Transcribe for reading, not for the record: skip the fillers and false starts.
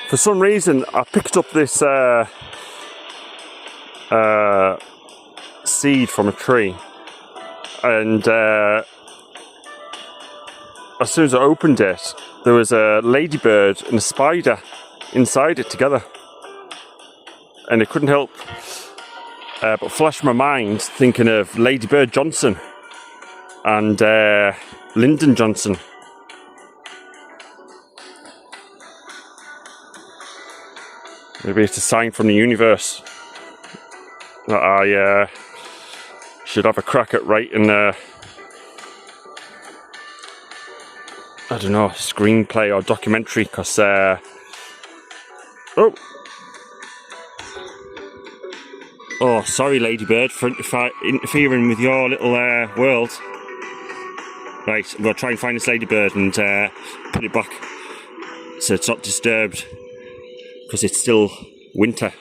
For some reason, I picked up this seed from a tree, and as soon as I opened it, there was a ladybird and a spider inside it together, and it couldn't help but flash my mind thinking of Lady Bird Johnson and Lyndon Johnson. Maybe it's a sign from the universe that I should have a crack at writing I don't know, screenplay or documentary, because oh, sorry Ladybird for interfering with your little world. Right, I'm going to try and find this ladybird and put it back so it's not disturbed, because it's still winter.